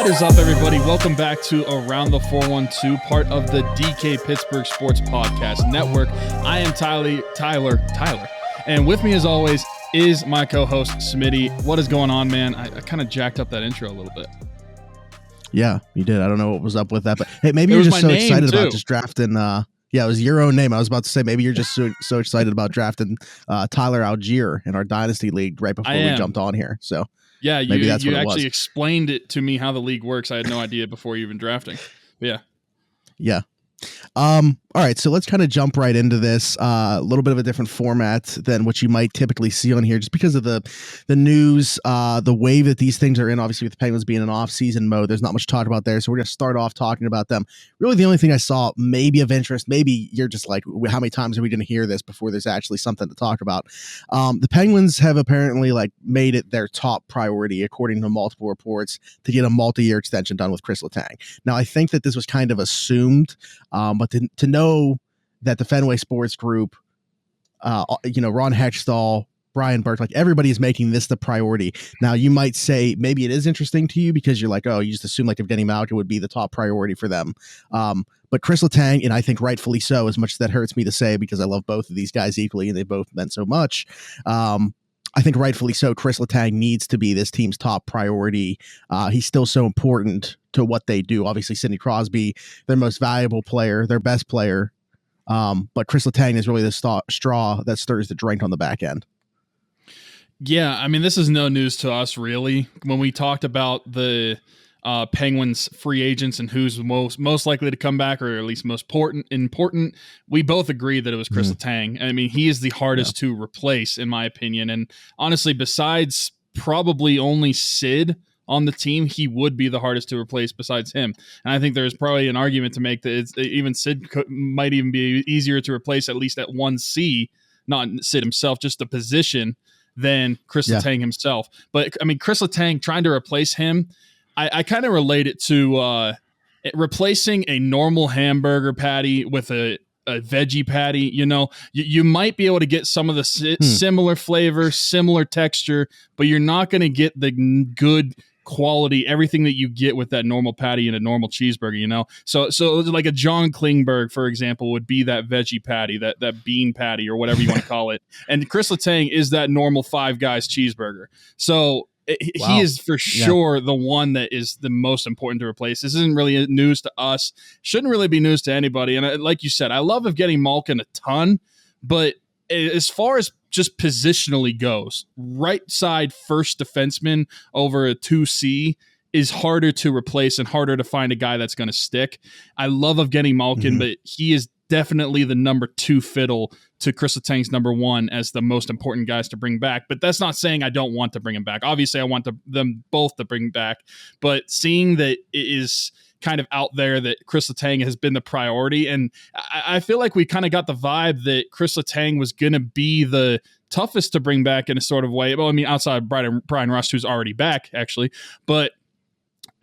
What is up, everybody? Welcome back to Around the 412, part of the DK Pittsburgh Sports Podcast Network. I am Tyler, and with me, as always, is my co-host, Smitty. What is going on, man? I kind of jacked up that intro a little bit. Yeah, you did. I don't know what was up with that, but hey, maybe you're just so excited about just drafting. Yeah, it was your own name. I was about to say maybe you're just so excited about drafting Tyler Algier in our Dynasty League right before we jumped on here. So yeah, maybe that's what it was. You actually explained it to me how the league works. I had no idea before even drafting. But yeah. All right, so let's kind of jump right into this. A little bit of a different format than what you might typically see on here, just because of the news, the wave that these things are in. Obviously, with the Penguins being in off-season mode, there's not much to talk about there. So we're going to start off talking about them. Really, the only thing I saw maybe of interest, maybe you're just like, how many times are we going to hear this before there's actually something to talk about? The Penguins have apparently made it their top priority, according to multiple reports, to get a multi-year extension done with Kris Letang. Now, I think that this was kind of assumed, but to know that the Fenway Sports Group, Ron Hextall, Brian Burke, everybody is making this the priority. Now, you might say maybe it is interesting to you because you're like, oh, you just assume if getting Malkin would be the top priority for them. But Kris Letang, and I think rightfully so, as much as that hurts me to say because I love both of these guys equally and they both meant so much. I think rightfully so, Kris Letang needs to be this team's top priority. He's still so important to what they do. Obviously, Sidney Crosby, their most valuable player, their best player. But Kris Letang is really the straw that stirs the drink on the back end. Yeah, I mean, this is no news to us, really. When we talked about the Penguins free agents and who's most likely to come back, or at least most important, we both agreed that it was Kris Letang. I mean, he is the hardest to replace, in my opinion. And honestly, besides probably only Sid on the team, he would be the hardest to replace besides him. And I think there's probably an argument to make that even Sid might even be easier to replace, at least at 1C, not Sid himself, just the position, than Kris Letang himself. But I mean, Kris Letang, trying to replace him, I kind of relate it to replacing a normal hamburger patty with a veggie patty. You might be able to get some of the similar flavor, similar texture, but you're not going to get the good quality, everything that you get with that normal patty and a normal cheeseburger, So like a John Klingberg, for example, would be that veggie patty, that bean patty, or whatever you want to call it. And Kris Letang is that normal Five Guys cheeseburger. So he is for sure the one that is the most important to replace. This isn't really news to us. Shouldn't really be news to anybody. And like you said, I love getting Malkin a ton, but as far as just positionally goes, right side first defenseman over a 2C is harder to replace and harder to find a guy that's going to stick. I love getting Malkin, but he is definitely the number 2 fiddle to Kris Letang's number 1 as the most important guys to bring back. But that's not saying I don't want to bring him back. Obviously, I want them both to bring back. But seeing that it is kind of out there that Kris Letang has been the priority, and I feel like we kind of got the vibe that Kris Letang was going to be the toughest to bring back in a sort of way. Well, I mean, outside of Brian Rust, who's already back, actually. But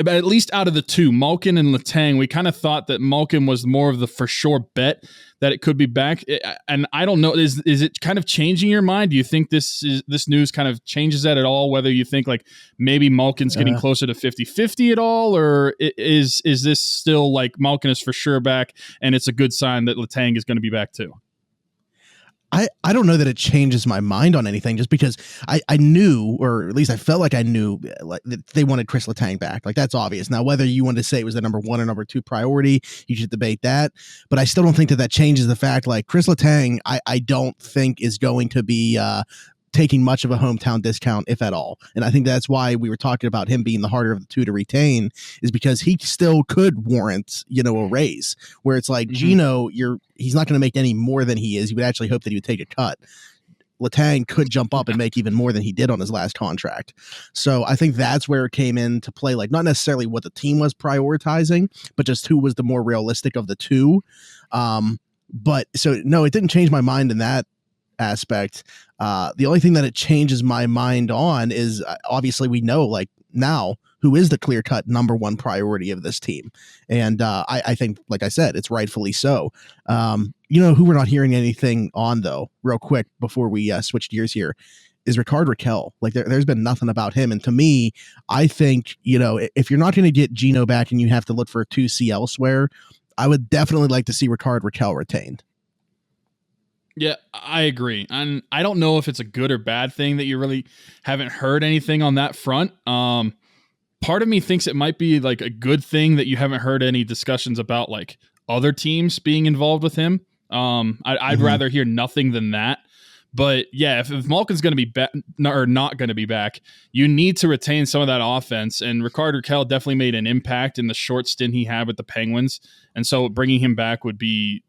at least out of the two, Malkin and Letang, we kind of thought that Malkin was more of the for sure bet that it could be back. And I don't know, is it kind of changing your mind? Do you think this news kind of changes that at all? Whether you think maybe Malkin's getting closer to 50-50 at all, or is this still Malkin is for sure back and it's a good sign that Letang is going to be back too? I don't know that it changes my mind on anything, just because I knew, or at least I felt like I knew, that they wanted Kris Letang back. That's obvious. Now, whether you want to say it was the number 1 or number 2 priority, you should debate that. But I still don't think that changes the fact, Kris Letang, I don't think is going to be taking much of a hometown discount, if at all. And I think that's why we were talking about him being the harder of the two to retain, is because he still could warrant, a raise, where it's Gino, he's not going to make any more than he is. You would actually hope that he would take a cut. Letang could jump up and make even more than he did on his last contract. So I think that's where it came into play, not necessarily what the team was prioritizing, but just who was the more realistic of the two. But so no, it didn't change my mind in that aspect. The only thing that it changes my mind on is obviously we know now who is the clear-cut number 1 priority of this team. And I think, like I said, it's rightfully so. Who we're not hearing anything on, though, real quick before we switch gears here, is Rickard Rakell. Like there's been nothing about him. And to me, I think, if you're not going to get Gino back and you have to look for a 2C elsewhere, I would definitely like to see Rickard Rakell retained. Yeah, I agree. And I don't know if it's a good or bad thing that you really haven't heard anything on that front. Part of me thinks it might be like a good thing that you haven't heard any discussions about like other teams being involved with him. I'd rather hear nothing than that. But yeah, if Malkin's going to be back or not going to be back, you need to retain some of that offense. And Rickard Rakell definitely made an impact in the short stint he had with the Penguins. And so bringing him back would be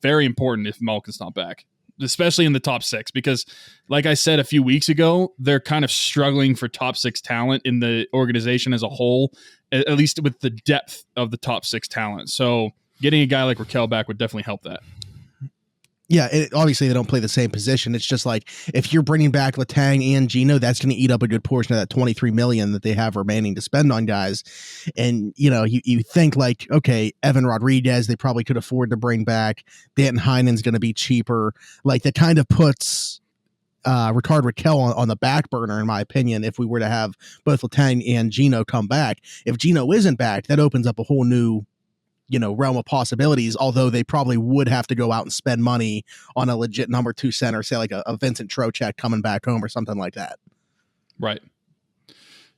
very important if Malkin's not back, especially in the top six, because like I said a few weeks ago, they're kind of struggling for top six talent in the organization as a whole, at least with the depth of the top six talent. So getting a guy like Rakell back would definitely help that. Yeah, obviously they don't play the same position. It's just like if you're bringing back Letang and Gino, that's going to eat up a good portion of that $23 million that they have remaining to spend on guys. And you think like, okay, Evan Rodriguez, they probably could afford to bring back. Danton Heinen's going to be cheaper. Like that kind of puts Rickard Rakell on the back burner, in my opinion. If we were to have both Letang and Gino come back, if Gino isn't back, that opens up a whole new realm of possibilities, although they probably would have to go out and spend money on a legit number 2 center, say like a Vincent Trocheck coming back home or something like that. Right.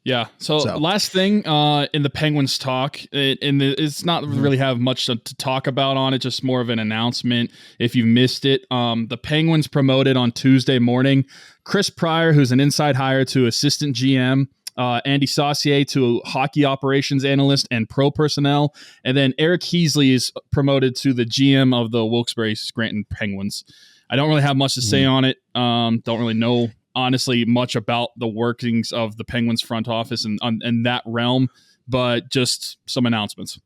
Yeah. So last thing in the Penguins talk, it's not really have much to talk about on it, just more of an announcement if you missed it. The Penguins promoted on Tuesday morning Chris Pryor, who's an inside hire, to assistant GM. Andy Saucier to hockey operations analyst and pro personnel. And then Eric Heasley is promoted to the GM of the Wilkes-Barre Scranton Penguins. I don't really have much to say on it. Don't really know, honestly, much about the workings of the Penguins front office and that realm, but just some announcements.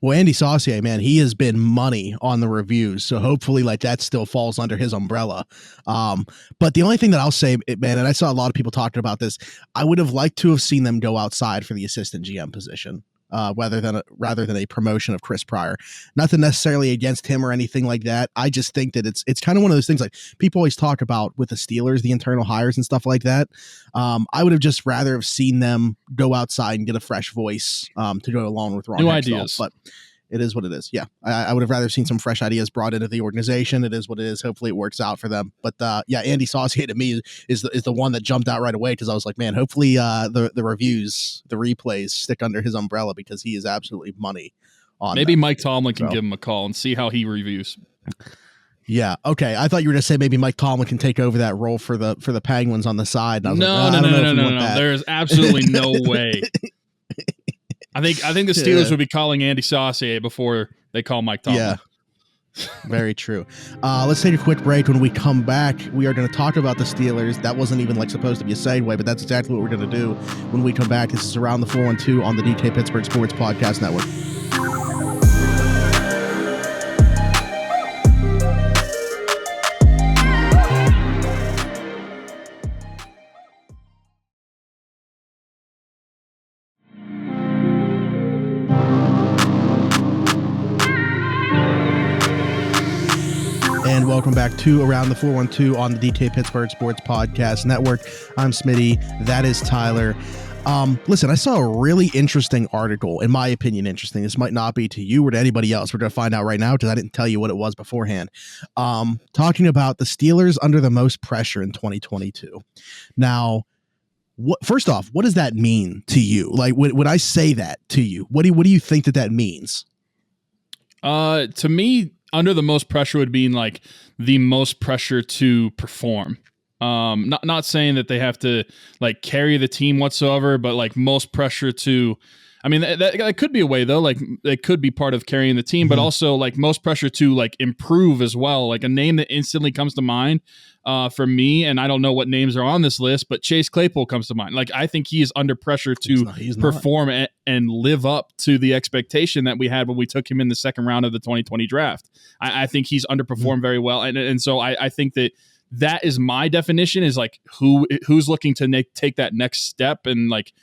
Well, Andy Saucier, man, he has been money on the reviews, so hopefully like that still falls under his umbrella. But the only thing that I'll say, man, and I saw a lot of people talking about this, I would have liked to have seen them go outside for the assistant GM position, rather than a promotion of Chris Pryor. Nothing necessarily against him or anything like that. I just think that it's kind of one of those things like people always talk about with the Steelers, the internal hires and stuff like that. I would have just rather have seen them go outside and get a fresh voice to go along with Ron New Hextall. ideas. But it is what it is. Yeah, I would have rather seen some fresh ideas brought into the organization. It is what it is. Hopefully it works out for them. But yeah, Andy Saucier to me is the one that jumped out right away, because I was like, man, hopefully the reviews, the replays stick under his umbrella, because he is absolutely money on Maybe them. Mike Tomlin can give him a call and see how he reviews. Yeah. Okay. I thought you were going to say maybe Mike Tomlin can take over that role for the Penguins on the side. And I was No. There's absolutely no way. I think the Steelers would be calling Andy Saucier before they call Mike Tomlin. Yeah. Very true. Let's take a quick break. When we come back, we are going to talk about the Steelers. That wasn't even like supposed to be a segue, but that's exactly what we're going to do when we come back. This is Around the 412 on the DK Pittsburgh Sports Podcast Network. And welcome back to Around the 412 on the DK Pittsburgh Sports Podcast Network. I'm Smitty. That is Tyler. Listen, I saw a really interesting article, in my opinion, interesting. This might not be to you or to anybody else. We're going to find out right now, because I didn't tell you what it was beforehand. Talking about the Steelers under the most pressure in 2022. Now, first off, what does that mean to you? Like, when I say that to you, what do you think that means? To me, under the most pressure would mean like the most pressure to perform. Not saying that they have to like carry the team whatsoever, but like most pressure to, I mean, that could be a way though. Like it could be part of carrying the team, but also like most pressure to like improve as well. Like a name that instantly comes to mind for me, and I don't know what names are on this list, but Chase Claypool comes to mind. Like I think he is under pressure to perform and live up to the expectation that we had when we took him in the second round of the 2020 draft. I think he's underperformed very well, and so I think that is my definition, is like who's looking to take that next step and like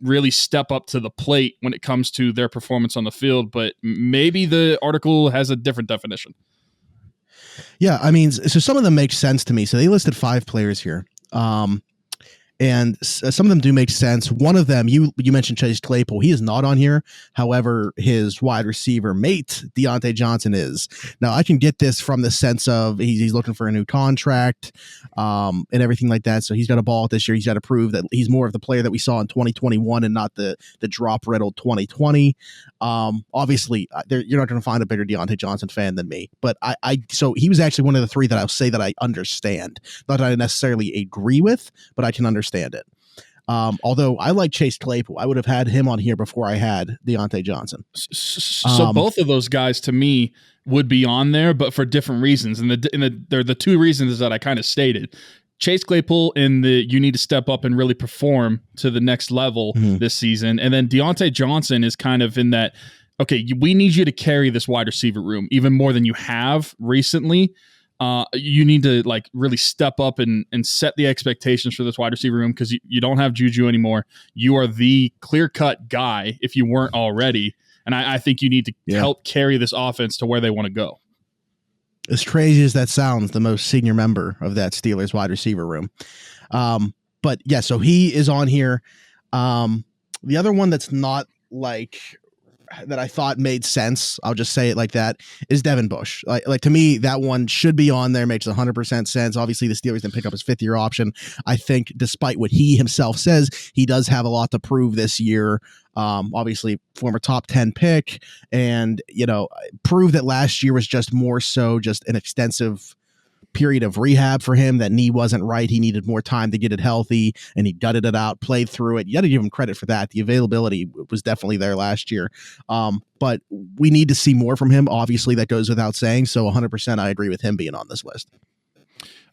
really step up to the plate when it comes to their performance on the field. But maybe the article has a different definition. Yeah, I mean, so some of them make sense to me. So they listed 5 players here. And some of them do make sense. One of them, you mentioned Chase Claypool. He is not on here. However, his wide receiver mate, Deontay Johnson, is. Now, I can get this from the sense of he's looking for a new contract and everything like that. So he's got to ball out this year. He's got to prove that he's more of the player that we saw in 2021 and not the drop-riddled 2020. Obviously, you're not going to find a bigger Deontay Johnson fan than me. But so he was actually one of the three that I'll say that I understand. Not that I necessarily agree with, but I can understand it. Although I like Chase Claypool, I would have had him on here before I had Deontay Johnson. So both of those guys to me would be on there, but for different reasons. And they're the two reasons that I kind of stated. Chase Claypool you need to step up and really perform to the next level this season. And then Deontay Johnson is kind of in that, okay, we need you to carry this wide receiver room even more than you have recently. You need to like really step up and set the expectations for this wide receiver room because you don't have Juju anymore. You are the clear-cut guy if you weren't already. And I think you need to help carry this offense to where they want to go. As crazy as that sounds, the most senior member of that Steelers wide receiver room. But yeah, so he is on here. The other one that's not like that I thought made sense, I'll just say it like that, is Devin Bush. Like to me, that one should be on there. Makes 100% sense. Obviously, the Steelers didn't pick up his fifth-year option. I think despite what he himself says, he does have a lot to prove this year. Obviously, former top 10 pick and, prove that last year was just more so just an extensive period of rehab for him. That knee wasn't right. He needed more time to get it healthy, and he gutted it out, played through it. You got to give him credit for that. The availability was definitely there last year. But we need to see more from him. Obviously, that goes without saying. So 100% I agree with him being on this list.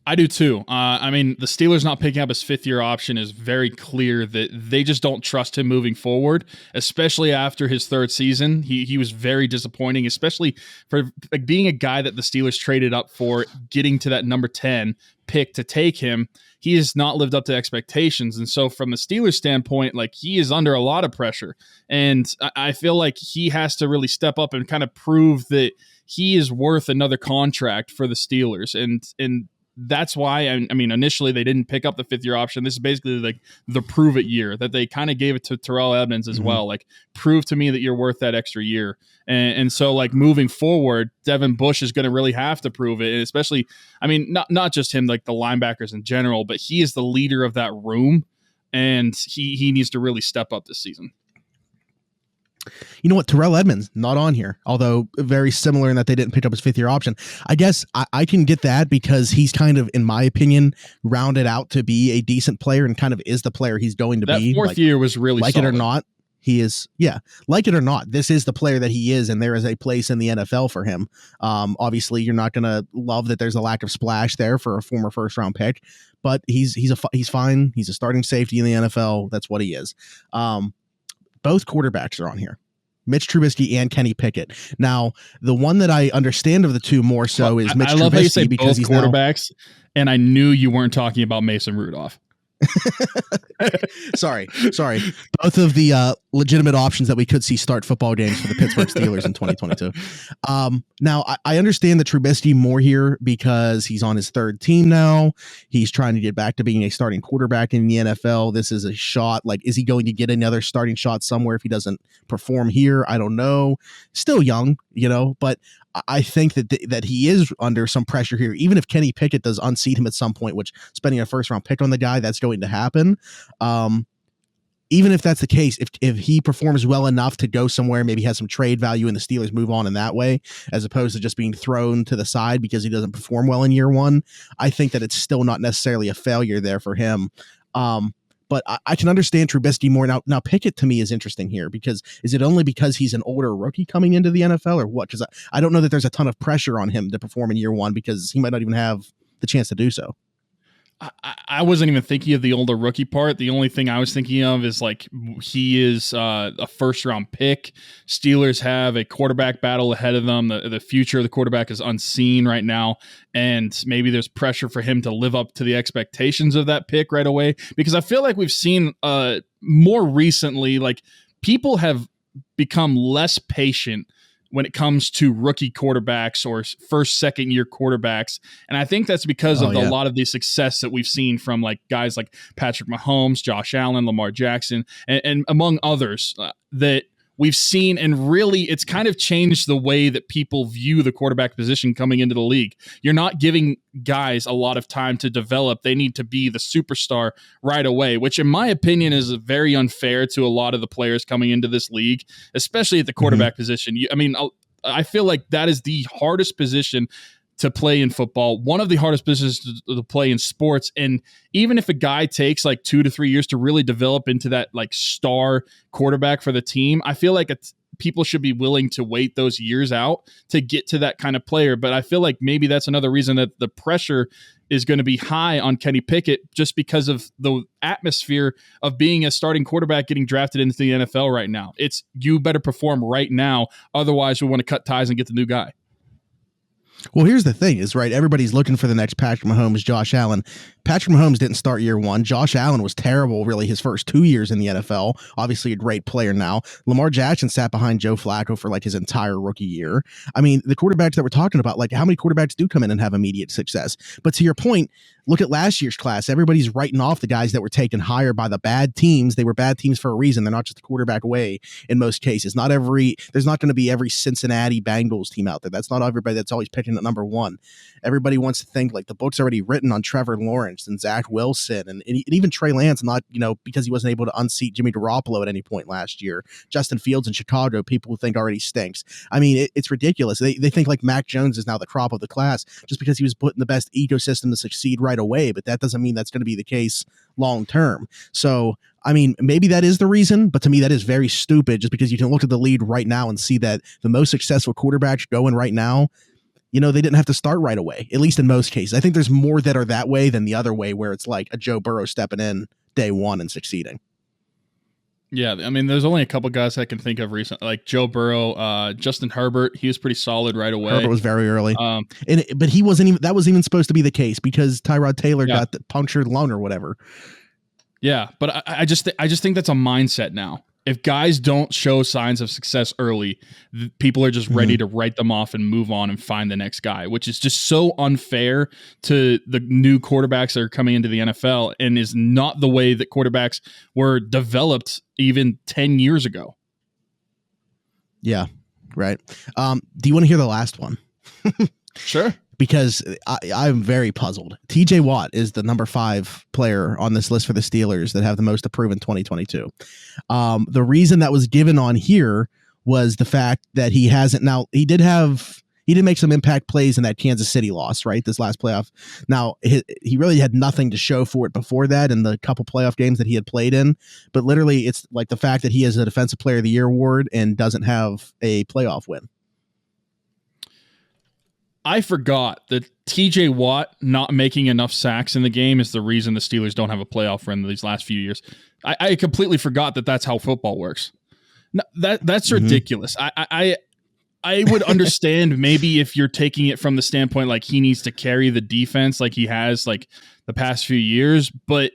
I do too. I mean, the Steelers not picking up his fifth-year option is very clear that they just don't trust him moving forward, especially after his third season. He was very disappointing, especially for like being a guy that the Steelers traded up for, getting to that number 10 pick to take him. He has not lived up to expectations. And so from the Steelers standpoint, like he is under a lot of pressure. And I feel like he has to really step up and kind of prove that he is worth another contract for the Steelers. And that's why, I mean, initially they didn't pick up the fifth-year option. This is basically like the prove it year that they kind of gave it to Terrell Edmonds as well. Like, prove to me that you're worth that extra year. And so, like, moving forward, Devin Bush is going to really have to prove it. And especially, I mean, not just him, like the linebackers in general, but he is the leader of that room, and he needs to really step up this season. You know what? Terrell Edmonds, not on here, although very similar in that they didn't pick up his fifth-year option. I guess I can get that because he's kind of, in my opinion, rounded out to be a decent player and kind of is the player he's going to be. That fourth year was really like solid. It or not, he is, like it or not, this is the player that he is, and there is a place in the NFL for him. Obviously, you're not going to love that there's a lack of splash there for a former first-round pick, but he's fine. He's a starting safety in the NFL. That's what he is. Both quarterbacks are on here, Mitch Trubisky and Kenny Pickett. Now, the one that I understand of the two more so is Mitch Trubisky. I love how you say both quarterbacks, and I knew you weren't talking about Mason Rudolph. Sorry. Both of the legitimate options that we could see start football games for the Pittsburgh Steelers in 2022. Now, I understand the Trubisky more here because he's on his third team now. He's trying to get back to being a starting quarterback in the NFL. This is a shot. Like, is he going to get another starting shot somewhere if he doesn't perform here? I don't know. Still young, but I think that he is under some pressure here. Even if Kenny Pickett does unseat him at some point, which spending a first-round pick on the guy, that's going to happen. Even if that's the case, if he performs well enough to go somewhere, maybe has some trade value and the Steelers move on in that way, as opposed to just being thrown to the side because he doesn't perform well in year one, I think that it's still not necessarily a failure there for him. But I can understand Trubisky more. Now, Pickett to me is interesting here because is it only because he's an older rookie coming into the NFL or what? Because I don't know that there's a ton of pressure on him to perform in year one because he might not even have the chance to do so. I wasn't even thinking of the older rookie part. The only thing I was thinking of is like he is a first round pick. Steelers have a quarterback battle ahead of them. The future of the quarterback is unseen right now. And maybe there's pressure for him to live up to the expectations of that pick right away. Because I feel like we've seen more recently, like people have become less patient when it comes to rookie quarterbacks or first, second year quarterbacks. And I think that's because of a lot of the success that we've seen from like guys like Patrick Mahomes, Josh Allen, Lamar Jackson, and among others that we've seen. And really, it's kind of changed the way that people view the quarterback position coming into the league. You're not giving guys a lot of time to develop. They need to be the superstar right away, which in my opinion is very unfair to a lot of the players coming into this league, especially at the quarterback position. I feel like that is the hardest position to play in football, one of the hardest positions to play in sports. And even if a guy takes like 2 to 3 years to really develop into that like star quarterback for the team, I feel like people should be willing to wait those years out to get to that kind of player. But I feel like maybe that's another reason that the pressure is going to be high on Kenny Pickett, just because of the atmosphere of being a starting quarterback getting drafted into the NFL right now. It's you better perform right now. Otherwise, we want to cut ties and get the new guy. Well, here's the thing is, right, everybody's looking for the next Patrick Mahomes, Josh Allen. Patrick Mahomes didn't start year one. Josh Allen was terrible, really, his first 2 years in the NFL. Obviously a great player now. Lamar Jackson sat behind Joe Flacco for like his entire rookie year. I mean, the quarterbacks that we're talking about, like how many quarterbacks do come in and have immediate success? But to your point, look at last year's class. Everybody's writing off the guys that were taken higher by the bad teams. They were bad teams for a reason. They're not just a quarterback away in most cases. There's not going to be every Cincinnati Bengals team out there. That's not everybody that's always picking at number one. Everybody wants to think like the book's already written on Trevor Lawrence and Zach Wilson and even Trey Lance, not, because he wasn't able to unseat Jimmy Garoppolo at any point last year. Justin Fields in Chicago, people who think already stinks. I mean, it's ridiculous. They think like Mac Jones is now the crop of the class just because he was put in the best ecosystem to succeed right away, but that doesn't mean that's going to be the case long term. So, I mean, maybe that is the reason, but to me, that is very stupid just because you can look at the lead right now and see that the most successful quarterbacks going right now, they didn't have to start right away, at least in most cases. I think there's more that are that way than the other way where it's like a Joe Burrow stepping in day one and succeeding. Yeah, I mean, there's only a couple guys I can think of recently, like Joe Burrow, Justin Herbert. He was pretty solid right away. Herbert was very early, but he wasn't even. That wasn't even supposed to be the case because Tyrod Taylor got the punctured lung or whatever. Yeah, but I just think that's a mindset now. If guys don't show signs of success early, people are just ready to write them off and move on and find the next guy, which is just so unfair to the new quarterbacks that are coming into the NFL and is not the way that quarterbacks were developed even 10 years ago. Yeah, right. Do you want to hear the last one? Sure. Because I'm very puzzled. TJ Watt is the number 5 player on this list for the Steelers that have the most to prove in 2022. The reason that was given on here was the fact that he hasn't. Now, he did make some impact plays in that Kansas City loss, right? This last playoff. Now, he really had nothing to show for it before that in the couple playoff games that he had played in. But literally, it's like the fact that he has a Defensive Player of the Year award and doesn't have a playoff win. I forgot that TJ Watt not making enough sacks in the game is the reason the Steelers don't have a playoff run these last few years. I completely forgot that that's how football works. No, that's ridiculous. I would understand maybe if you're taking it from the standpoint like he needs to carry the defense like he has like the past few years, but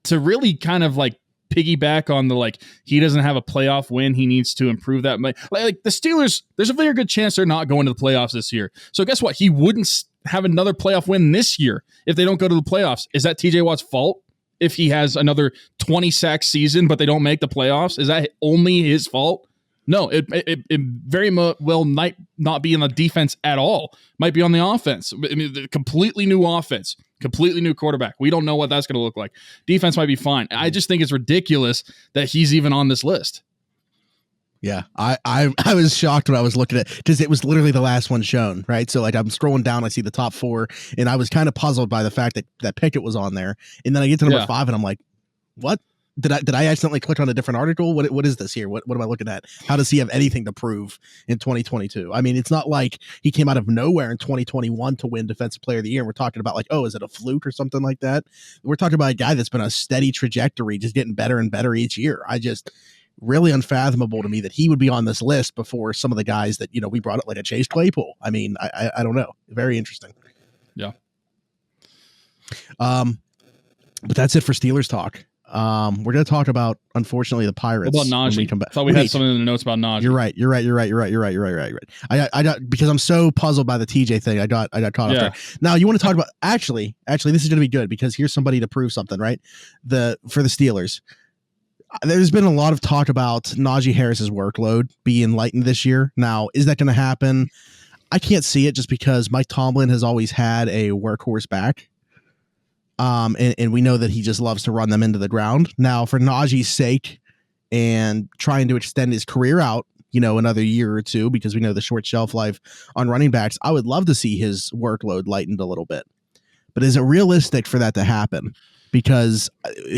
to really kind of like piggyback on the like he doesn't have a playoff win, he needs to improve that. Like the Steelers, there's a very good chance they're not going to the playoffs this year. So guess what? He wouldn't have another playoff win this year if they don't go to the playoffs. Is that TJ Watt's fault if he has another 20 sack season but they don't make the playoffs? Is that only his fault? No, it very well might not be in the defense at all. Might be on the offense. I mean, completely new offense, completely new quarterback. We don't know what that's going to look like. Defense might be fine. I just think it's ridiculous that he's even on this list. Yeah, I was shocked when I was looking at it because it was literally the last one shown, right? So like I'm scrolling down, I see the top 4, and I was kind of puzzled by the fact that Pickett was on there, and then I get to number 5, and I'm like, what? Did I accidentally click on a different article? What is this here? What am I looking at? How does he have anything to prove in 2022? I mean, it's not like he came out of nowhere in 2021 to win Defensive Player of the Year. And we're talking about like, oh, is it a fluke or something like that? We're talking about a guy that's been a steady trajectory, just getting better and better each year. Really unfathomable to me that he would be on this list before some of the guys that, we brought up like a Chase Claypool. I mean, I don't know. Very interesting. Yeah. But that's it for Steelers talk. We're going to talk about, unfortunately, the Pirates. What about Naji? When we come back. I thought we had something in the notes about Naji. You're right. I got, because I'm so puzzled by the TJ thing. I got caught up there. Now you want to talk about actually, this is going to be good because here's somebody to prove something, right? For the Steelers. There's been a lot of talk about Naji Harris's workload being lightened this year. Now, is that going to happen? I can't see it just because Mike Tomlin has always had a workhorse back. And we know that he just loves to run them into the ground. Now, for Naji's sake and trying to extend his career out, another year or two, because we know the short shelf life on running backs, I would love to see his workload lightened a little bit. But is it realistic for that to happen? Because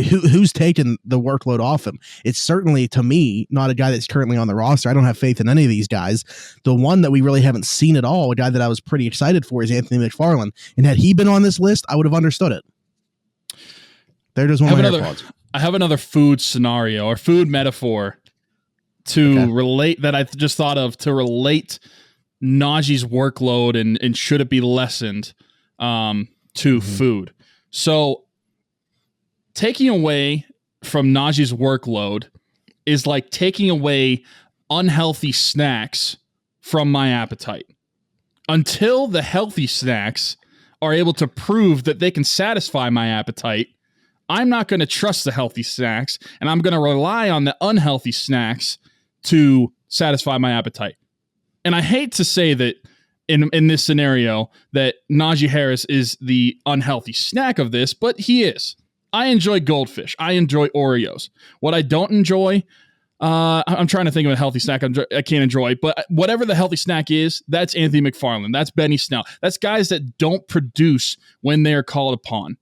who's taken the workload off him? It's certainly, to me, not a guy that's currently on the roster. I don't have faith in any of these guys. The one that we really haven't seen at all, a guy that I was pretty excited for, is Anthony McFarland. And had he been on this list, I would have understood it. There goes one of my AirPods. I have another food scenario or food metaphor to relate that I just thought of to relate Naji's workload and should it be lessened to food. So taking away from Naji's workload is like taking away unhealthy snacks from my appetite. Until the healthy snacks are able to prove that they can satisfy my appetite, I'm not going to trust the healthy snacks, and I'm going to rely on the unhealthy snacks to satisfy my appetite. And I hate to say that in this scenario that Naji Harris is the unhealthy snack of this, but he is. I enjoy goldfish. I enjoy Oreos. What I don't enjoy, I'm trying to think of a healthy snack I can't enjoy, but whatever the healthy snack is, that's Anthony McFarland. That's Benny Snell. That's guys that don't produce when they're called upon.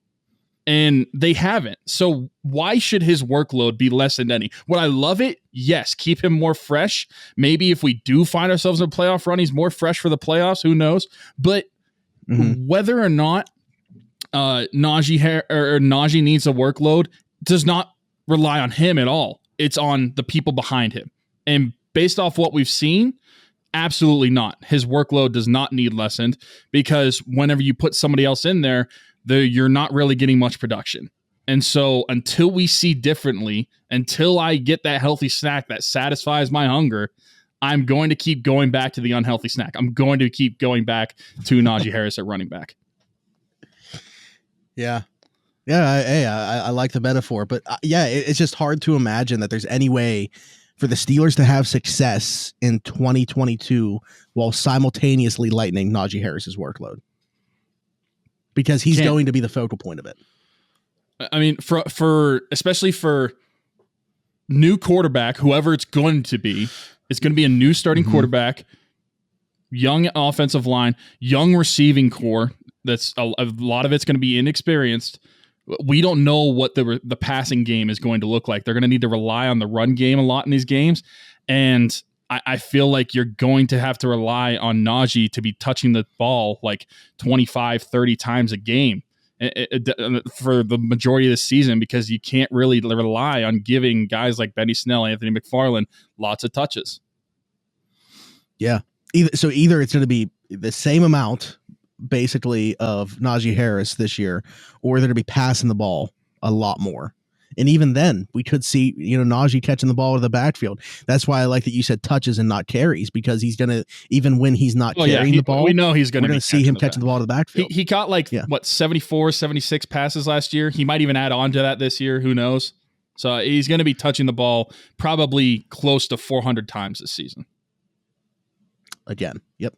And they haven't. So why should his workload be less than any? Would I love it? Yes. Keep him more fresh. Maybe if we do find ourselves in a playoff run, he's more fresh for the playoffs. Who knows? But whether or not Naji needs a workload does not rely on him at all. It's on the people behind him. And based off what we've seen, absolutely not. His workload does not need lessened because whenever you put somebody else in there, you're not really getting much production. And so until we see differently, until I get that healthy snack that satisfies my hunger, I'm going to keep going back to the unhealthy snack. I'm going to keep going back to Naji Harris at running back. Yeah. Yeah, I like the metaphor, but it's just hard to imagine that there's any way for the Steelers to have success in 2022 while simultaneously lightening Naji Harris's workload. Because he's going to be the focal point of it. I mean, for especially for new quarterback, whoever it's going to be a new starting quarterback, young offensive line, young receiving core. That's a lot of it's going to be inexperienced. We don't know what the passing game is going to look like. They're going to need to rely on the run game a lot in these games. And I feel like you're going to have to rely on Naji to be touching the ball like 25, 30 times a game for the majority of the season because you can't really rely on giving guys like Benny Snell, Anthony McFarland lots of touches. Yeah. Either it's going to be the same amount basically of Naji Harris this year, or they're going to be passing the ball a lot more. And even then, we could see, Naji catching the ball out of the backfield. That's why I like that you said touches and not carries, because he's going to, even when he's not carrying the ball, we know he's going to see him catching the ball to the backfield. He caught 74, 76 passes last year. He might even add on to that this year. Who knows? So he's going to be touching the ball probably close to 400 times this season. Again. Yep.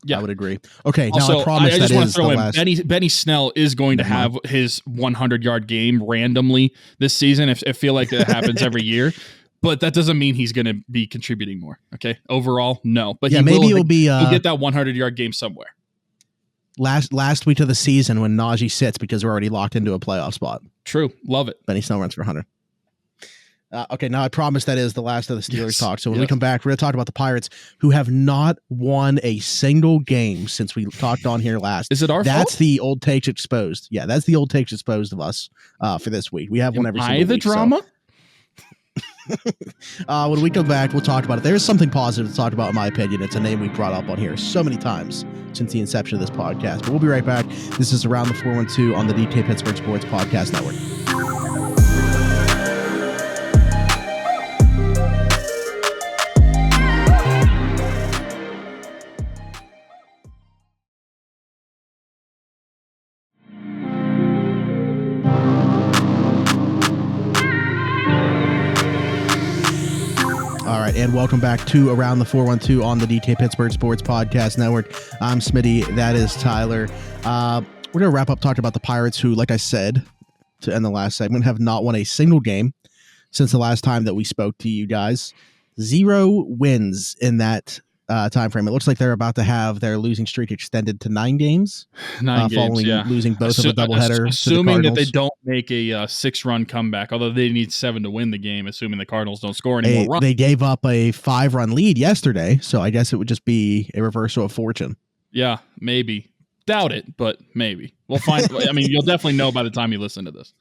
Yeah, I would agree. Okay, also, now I promise I just want to throw in last... Benny Snell is going to have his 100-yard game randomly this season. I feel like it happens every year, but that doesn't mean he's going to be contributing more. Okay, overall, no. But he'll get that 100-yard game somewhere. Last week of the season when Naji sits because we're already locked into a playoff spot. True, love it. Benny Snell runs for 100. Okay, now I promise that is the last of the Steelers talk. So when we come back, we're going to talk about the Pirates, who have not won a single game since we talked on here last. Is it our fault? That's the old takes exposed. Yeah, that's the old takes exposed of us for this week. We have one every single week. the drama? So. When we come back, we'll talk about it. There is something positive to talk about, in my opinion. It's a name we've brought up on here so many times since the inception of this podcast. But we'll be right back. This is Around the 412 on the DK Pittsburgh Sports Podcast Network. right, and welcome back to Around the 412 on the DK Pittsburgh Sports Podcast Network. I'm Smitty. That is Tyler. We're going to wrap up talking about the Pirates, who, like I said to end the last segment, have not won a single game since the last time that we spoke to you guys. 0 wins in that time frame. It looks like they're about to have their losing streak extended to 9 games. 9 games, following losing both of a doubleheader. Assuming that they don't make a 6-run comeback, although they need 7 to win the game, assuming the Cardinals don't score any more runs. They gave up a 5-run lead yesterday, so I guess it would just be a reversal of fortune. Yeah, maybe. Doubt it, but maybe. We'll find. I mean, you'll definitely know by the time you listen to this.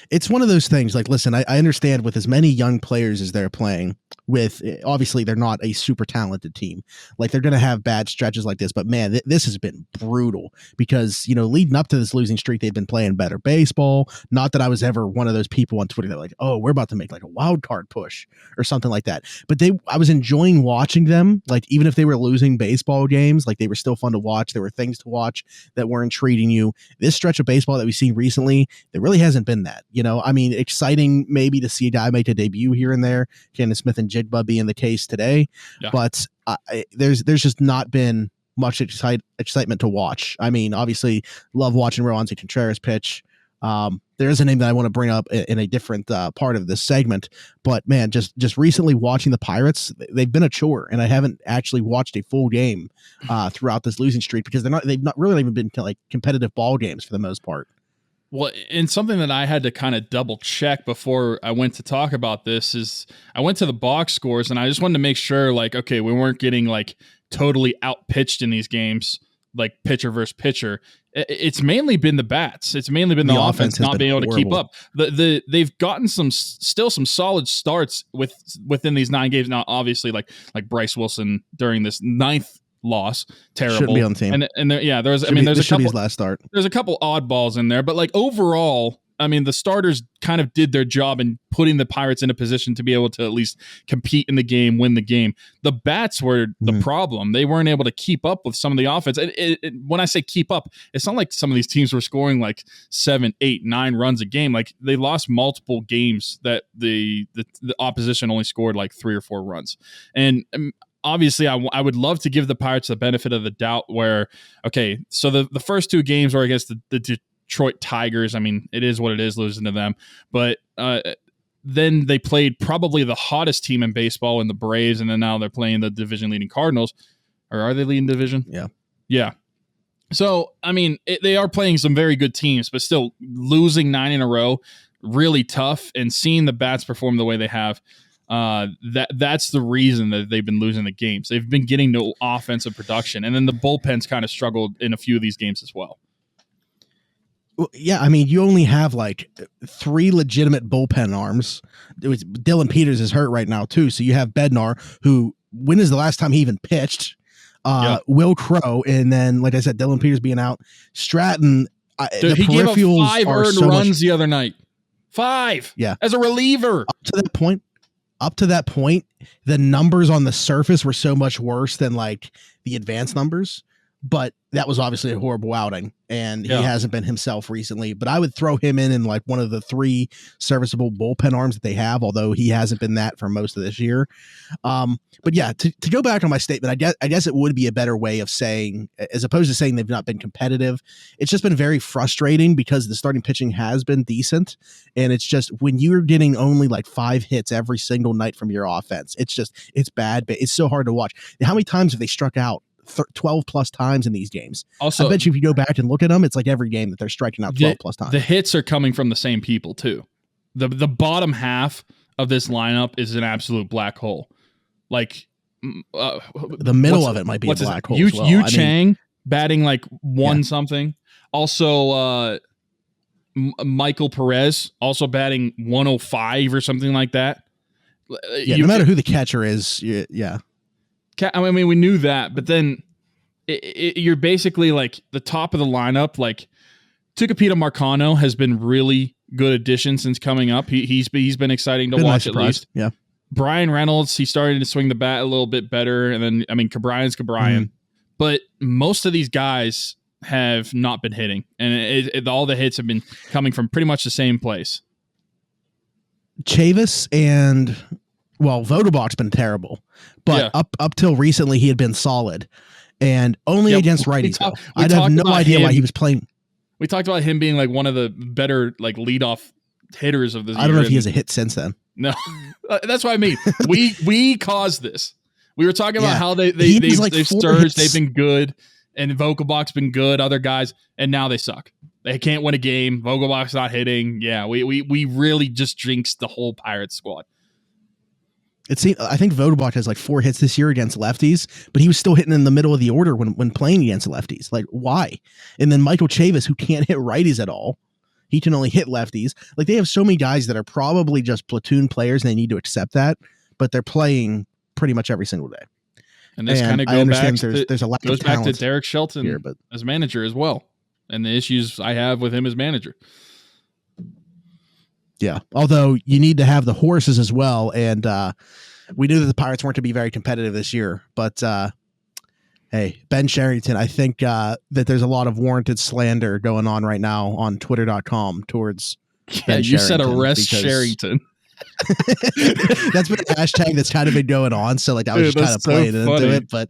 It's one of those things, like, listen, I understand with as many young players as they're playing with, obviously they're not a super talented team. Like, they're going to have bad stretches like this, but man, this has been brutal because, leading up to this losing streak, they've been playing better baseball. Not that I was ever one of those people on Twitter that like, oh, we're about to make like a wild card push or something like that. But I was enjoying watching them. Like, even if they were losing baseball games, like they were still fun to watch. There were things to watch that weren't treating you. This stretch of baseball that we've seen recently, there really hasn't been that. I mean, exciting maybe to see a guy make a debut here and there, Dejan Smith and Jigba being the case today, but there's just not been much excitement to watch. I mean, obviously, love watching Roansy Contreras pitch. There is a name that I want to bring up in a different part of this segment, but man, just recently watching the Pirates, they've been a chore, and I haven't actually watched a full game throughout this losing streak because they've not really even been to like competitive ball games for the most part. Well, and something that I had to kind of double check before I went to talk about this is I went to the box scores and I just wanted to make sure, like, okay, we weren't getting like totally outpitched in these games, like pitcher versus pitcher. It's mainly been the bats. It's mainly been the offense not being able to keep up. They've gotten still some solid starts within these 9 games. Now, obviously, like Bryce Wilson during this 9th loss, terrible. Shouldn't be on the team. And there, there's a couple. His last start. There's a couple oddballs in there, but like overall, I mean, the starters kind of did their job in putting the Pirates in a position to be able to at least compete in the game, win the game. The bats were the problem. They weren't able to keep up with some of the offense. When I say keep up, it's not like some of these teams were scoring like 7, 8, 9 runs a game. Like they lost multiple games that the opposition only scored like 3 or 4 runs. And obviously, I would love to give the Pirates the benefit of the doubt where, okay, so the first 2 games were against the Detroit Tigers. I mean, it is what it is losing to them. But then they played probably the hottest team in baseball in the Braves, and then now they're playing the division-leading Cardinals. Or are they leading division? Yeah. Yeah. So, I mean, they are playing some very good teams, but still losing 9 in a row, really tough, and seeing the bats perform the way they have, that's the reason that they've been losing the games. They've been getting no offensive production, and then the bullpen's kind of struggled in a few of these games as well. Well, yeah, I mean, you only have like 3 legitimate bullpen arms. Dylan Peters is hurt right now too, so you have Bednar, who when is the last time he even pitched? Will Crow, and then like I said, Dylan Peters being out. Stratton, he gave up 5 earned runs the other night. 5, as a reliever. Up to that point, the numbers on the surface were so much worse than like the advanced numbers, but that was obviously a horrible outing, and he hasn't been himself recently. But I would throw him in like one of the 3 serviceable bullpen arms that they have, although he hasn't been that for most of this year. But yeah, to go back on my statement, I guess it would be a better way of saying, as opposed to saying they've not been competitive, it's just been very frustrating because the starting pitching has been decent, and it's just when you're getting only like 5 hits every single night from your offense, it's bad, but it's so hard to watch. How many times have they struck out? 12 plus times in these games. Also, I bet you if you go back and look at them, it's like every game that they're striking out 12 plus times. The hits are coming from the same people too. The bottom half of this lineup is an absolute black hole. Like the middle of it might be a black hole. Yu Chang batting like 1 something. Also, Michael Perez also batting 105 or something like that. No matter who the catcher is, yeah. I mean, we knew that, but then you're basically like the top of the lineup. Like Tucupita Marcano has been really good addition since coming up. He's been exciting to watch at least. Yeah. Brian Reynolds, he started to swing the bat a little bit better, and then I mean, Cabrian's Cabrian, but most of these guys have not been hitting, and all the hits have been coming from pretty much the same place. Chavis and well, Vogelbach's been terrible, but Yeah. up till recently he had been solid, and only against righties. I have no idea why he was playing. We talked about him being like one of the better like leadoff hitters of the year. I don't know if he has a hit since then. No, that's what I mean. We caused this. We were talking about how they've surged. They've been good, and Vogelbach's been good. Other guys, and now they suck. They can't win a game. Vogelbach's not hitting. Yeah, we really just jinxed the whole Pirates squad. I think Vogelbach has like 4 hits this year against lefties, but he was still hitting in the middle of the order when playing against lefties. Like, why? And then Michael Chavis, who can't hit righties at all, he can only hit lefties. Like, they have so many guys that are probably just platoon players, and they need to accept that, but they're playing pretty much every single day. And this kind of goes back to Derek Shelton here, but as manager as well, and the issues I have with him as manager. Yeah, although you need to have the horses as well, and we knew that the Pirates weren't to be very competitive this year. But hey, Ben Cherington, I think that there's a lot of warranted slander going on right now on Twitter.com towards Ben you Cherington said arrest Cherington. That's been a hashtag that's kind of been going on. So like I was just kind of playing into it, but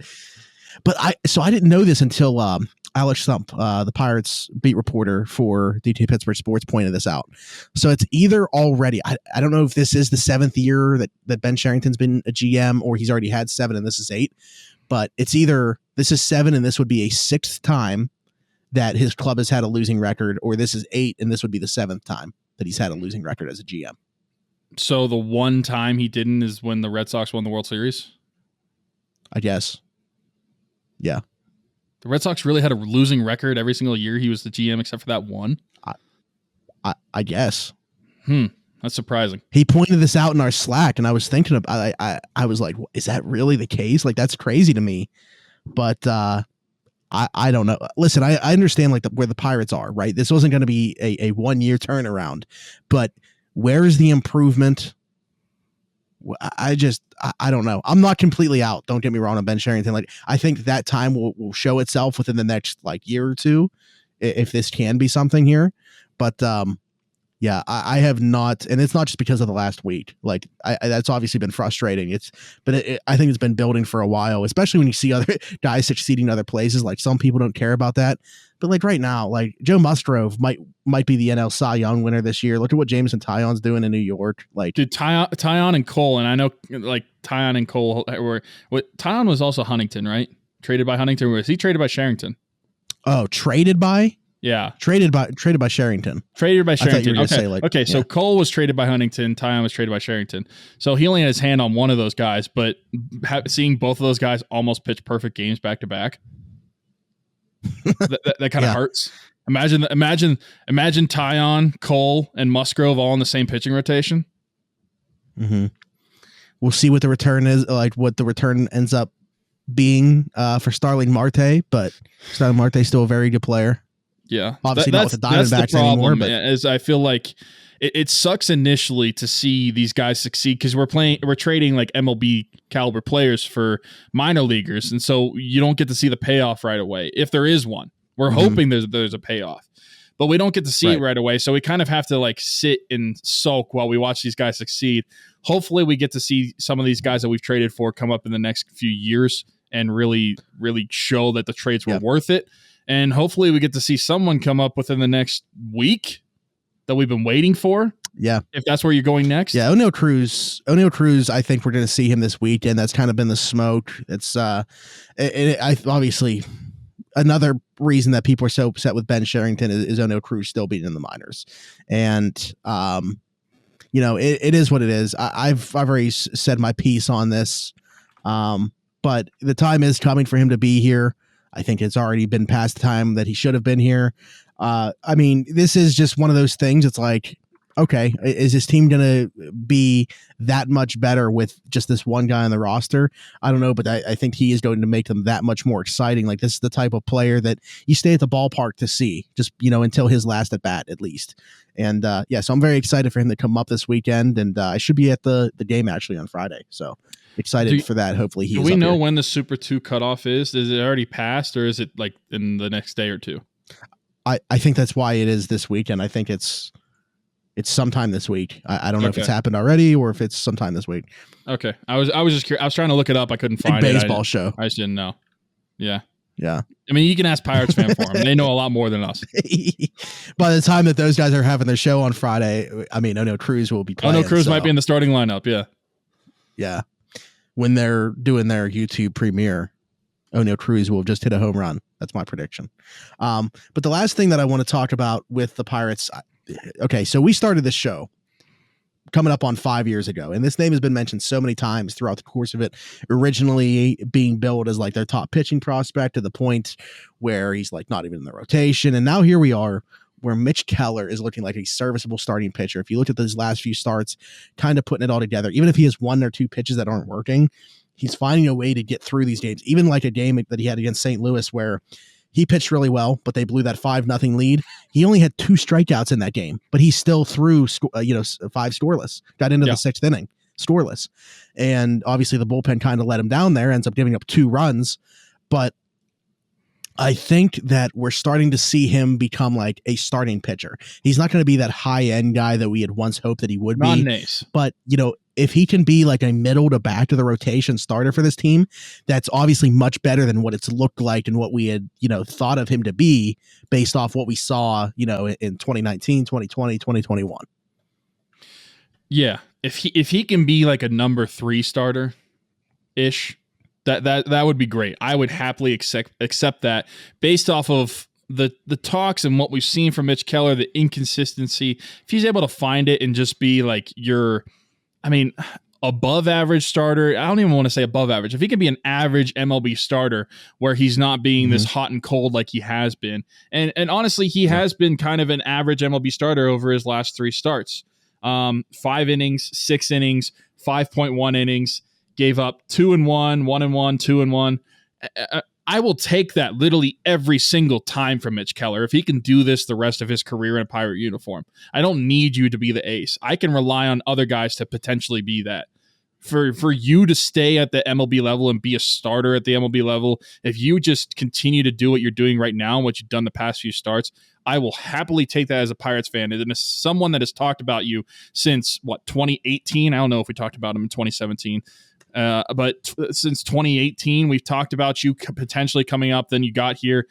I didn't know this until Alex Thump, the Pirates beat reporter for DT Pittsburgh Sports, pointed this out. So it's either already, I don't know if this is the 7th year that Ben Cherington's been a GM, or he's already had 7 and this is 8, but it's either this is 7 and this would be a 6th time that his club has had a losing record, or this is 8 and this would be the 7th time that he's had a losing record as a GM. So the one time he didn't is when the Red Sox won the World Series? I guess. Yeah. The Red Sox really had a losing record every single year he was the GM, except for that one? I guess. That's surprising. He pointed this out in our Slack, and I was thinking about I was like, is that really the case? Like, that's crazy to me. But I don't know. Listen, I understand like where the Pirates are, right? This wasn't going to be a 1-year turnaround, but where is the improvement? I don't know. I'm not completely out. Don't get me wrong on Ben Cherington. Like, I think that time will show itself within the next like year or two, if this can be something here. But yeah, I have not, and it's not just because of the last week. Like, that's obviously been frustrating. I think it's been building for a while, especially when you see other guys succeeding in other places. Like, some people don't care about that, but like right now, like Joe Musgrove might be the NL Cy Young winner this year. Look at what Jameson Taillon's doing in New York. Like, dude, Taillon and Cole, and I know like Taillon and Cole were. Taillon was also Huntington, right? Traded by Huntington. Was he traded by Cherington? Oh, traded by. Yeah, traded by Cherington. Traded by Cherington. Okay. So yeah. Cole was traded by Huntington. Taillon was traded by Cherington. So he only had his hand on one of those guys, but seeing both of those guys almost pitch perfect games back to back, that kind of hurts. Imagine Taillon, Cole, and Musgrove all in the same pitching rotation. Mm-hmm. We'll see what the return is, like what the return ends up being for Starling Marte, but Starling Marte is still a very good player. Yeah, obviously not with the Diamondbacks anymore. But is I feel like it sucks initially to see these guys succeed because we're trading like MLB caliber players for minor leaguers, and so you don't get to see the payoff right away. If there is one, we're hoping there's a payoff, but we don't get to see it right away. So we kind of have to like sit and sulk while we watch these guys succeed. Hopefully, we get to see some of these guys that we've traded for come up in the next few years and really, really show that the trades were worth it. And hopefully we get to see someone come up within the next week that we've been waiting for. Yeah. If that's where you're going next. Yeah. O'Neal Cruz, I think we're going to see him this weekend. That's kind of been the smoke. It's obviously another reason that people are so upset with Ben Cherington is O'Neal Cruz still being in the minors. And, it is what it is. I've already said my piece on this. But the time is coming for him to be here. I think it's already been past the time that he should have been here. I mean, this is just one of those things. It's like, okay, is his team going to be that much better with just this one guy on the roster? I don't know, but I think he is going to make them that much more exciting. Like, this is the type of player that you stay at the ballpark to see, just, until his last at bat, at least. And so I'm very excited for him to come up this weekend, and I should be at the game actually on Friday. So excited for that. Hopefully do we know when the Super 2 cutoff is? Is it already passed, or is it like in the next day or two? I think that's why it is this weekend. I think it's It's sometime this week. I don't know if Okay. it's happened already or if it's sometime this week. Okay. I was just curious. I was trying to look it up. I couldn't find Big it. baseball show. I just didn't know. Yeah. Yeah. I mean, you can ask Pirates fan for them. They know a lot more than us. By the time that those guys are having their show on Friday, I mean, O'Neal Cruz will be playing. O'Neal Cruz might be in the starting lineup. Yeah. Yeah. When they're doing their YouTube premiere, O'Neal Cruz will have just hit a home run. That's my prediction. But the last thing that I want to talk about with the Pirates. Okay. So we started this show coming up on 5 years ago, and this name has been mentioned so many times throughout the course of it, originally being billed as like their top pitching prospect to the point where he's like not even in the rotation. And now here we are where Mitch Keller is looking like a serviceable starting pitcher. If you look at those last few starts, kind of putting it all together, even if he has 1 or 2 pitches that aren't working, he's finding a way to get through these games. Even like a game that he had against St. Louis where he pitched really well, but they blew that 5-0 lead. He only had 2 strikeouts in that game, but he still threw 5 scoreless, got into the 6th inning scoreless. And obviously the bullpen kind of let him down there, ends up giving up 2 runs. But I think that we're starting to see him become like a starting pitcher. He's not going to be that high end guy that we had once hoped that he would be. Nice. But, if he can be like a middle to back to the rotation starter for this team, that's obviously much better than what it's looked like and what we had, thought of him to be based off what we saw, in 2019, 2020, 2021. Yeah. If he can be like a number 3 starter ish, that would be great. I would happily accept that based off of the talks and what we've seen from Mitch Keller, the inconsistency. If he's able to find it and just be like above average starter. I don't even want to say above average. If he can be an average MLB starter where he's not being this hot and cold like he has been. And honestly, he has been kind of an average MLB starter over his last 3 starts. 5 innings, 6 innings, 5.1 innings, gave up 2-1, 1-1, 2-1. I will take that literally every single time from Mitch Keller. If he can do this the rest of his career in a Pirate uniform, I don't need you to be the ace. I can rely on other guys to potentially be that. For you to stay at the MLB level and be a starter at the MLB level, if you just continue to do what you're doing right now and what you've done the past few starts, I will happily take that as a Pirates fan. And as someone that has talked about you since, 2018? I don't know if we talked about him in 2017. But since 2018, we've talked about you potentially coming up. Then you got here.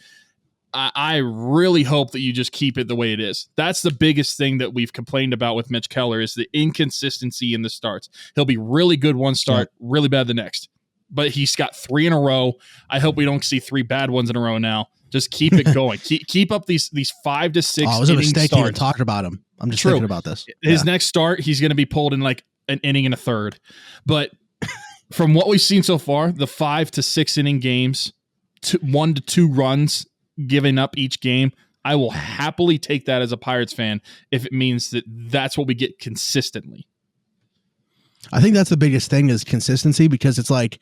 I really hope that you just keep it the way it is. That's the biggest thing that we've complained about with Mitch Keller is the inconsistency in the starts. He'll be really good one start, really bad the next. But he's got 3 in a row. I hope we don't see 3 bad ones in a row now. Just keep it going. keep up these 5 to 6. Oh, it was a mistake to even talk about him. I'm just thinking about this. His next start, he's going to be pulled in like an inning and a third. But from what we've seen so far, the 5 to 6 inning games, 1 to 2 runs giving up each game, I will happily take that as a Pirates fan if it means that that's what we get consistently. I think that's the biggest thing is consistency, because it's like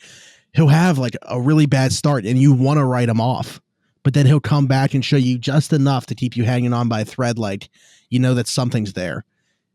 he'll have like a really bad start and you want to write him off, but then he'll come back and show you just enough to keep you hanging on by a thread, like that something's there.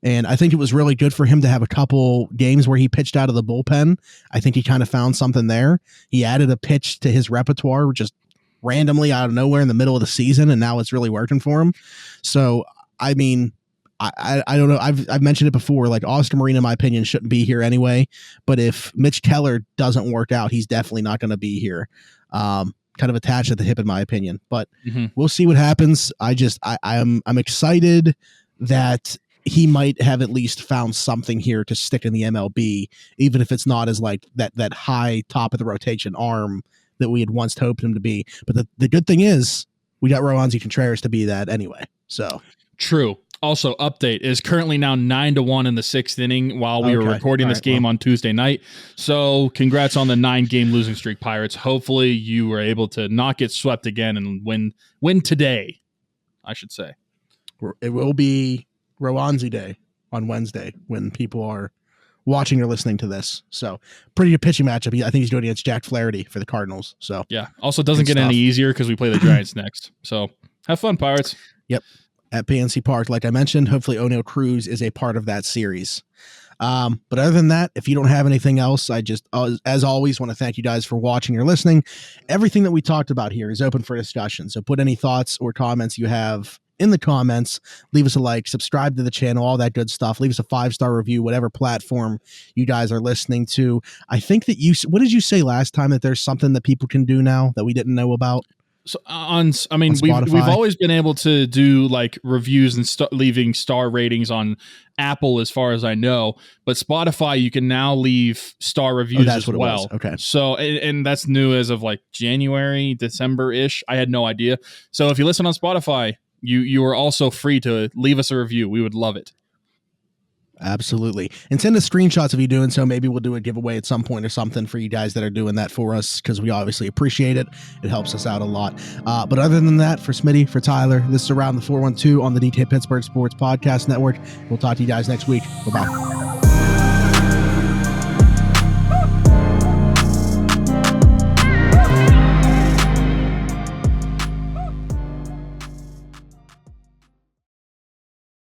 And I think it was really good for him to have a couple games where he pitched out of the bullpen. I think he kind of found something there. He added a pitch to his repertoire just randomly out of nowhere in the middle of the season, and now it's really working for him. So, I mean, I don't know. I've mentioned it before. Like Oscar Marine, in my opinion, shouldn't be here anyway. But if Mitch Keller doesn't work out, he's definitely not going to be here. Kind of attached at the hip, in my opinion. But we'll see what happens. I'm excited that he might have at least found something here to stick in the MLB, even if it's not as like that high top of the rotation arm that we had once hoped him to be. But the good thing is we got Roansy Contreras to be that anyway. So true. Also, update is currently now 9-1 in the 6th inning while we were recording this game on Tuesday night. So congrats on the 9-game losing streak, Pirates. Hopefully you were able to not get swept again and win today, I should say. It will be Roansy Day on Wednesday when people are watching or listening to this. So pretty good pitching matchup. I think he's doing it against Jack Flaherty for the Cardinals. So yeah. Also doesn't get any easier because we play the Giants next. So have fun, Pirates. Yep. At PNC Park, like I mentioned, hopefully O'Neal Cruz is a part of that series. But other than that, if you don't have anything else, I just, as always, want to thank you guys for watching or listening. Everything that we talked about here is open for discussion. So put any thoughts or comments you have in the comments. Leave us a like, subscribe to the channel, all that good stuff. Leave us a 5-star review, whatever platform you guys are listening to. I think that what did you say last time, that there's something that people can do now that we didn't know about? So we've always been able to do like reviews and leaving star ratings on Apple, as far as I know, but Spotify, you can now leave star reviews as well. Okay. So, and that's new as of like January, December ish. I had no idea. So if you listen on Spotify, you are also free to leave us a review. We would love it. Absolutely. And send us screenshots of you doing so. Maybe we'll do a giveaway at some point or something for you guys that are doing that for us, because we obviously appreciate it. It helps us out a lot. But other than that, for Smitty, for Tyler, this is Around the 412 on the DT Pittsburgh Sports Podcast Network. We'll talk to you guys next week. Bye-bye.